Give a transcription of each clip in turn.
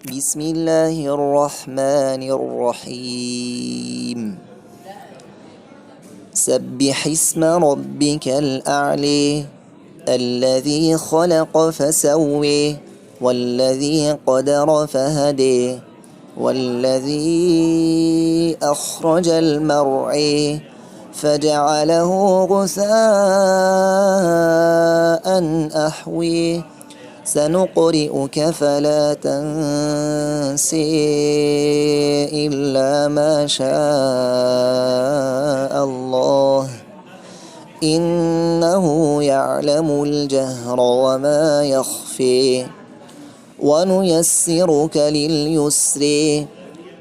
بسم الله الرحمن الرحيم سبح اسم ربك الأعلى الذي خلق فسوى والذي قدر فهدى والذي أخرج المرعى فجعله غثاء أحوي سنقرئك فلا تنسى إلا ما شاء الله إنه يعلم الجهر وما يخفي ونيسرك لليسر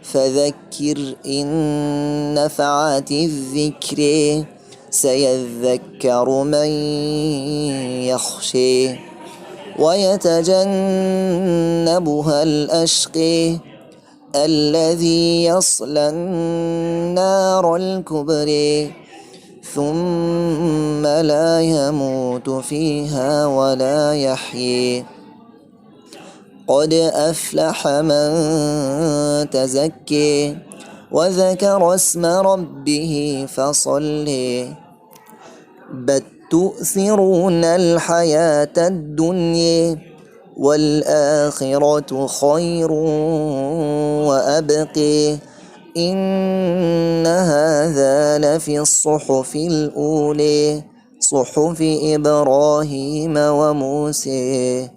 فذكر إن نفعت الذكر سيذكر من يخشى ويتجنبها الأشقى الذي يصلى النار الكبرى ثم لا يموت فيها ولا يحيى قد أفلح من تزكى وذكر اسم ربه فصلى بل تؤثرون الحياة الدنيا والآخرة خير وأبقى إن هذا لفي الصحف الأولى صحف إبراهيم وموسى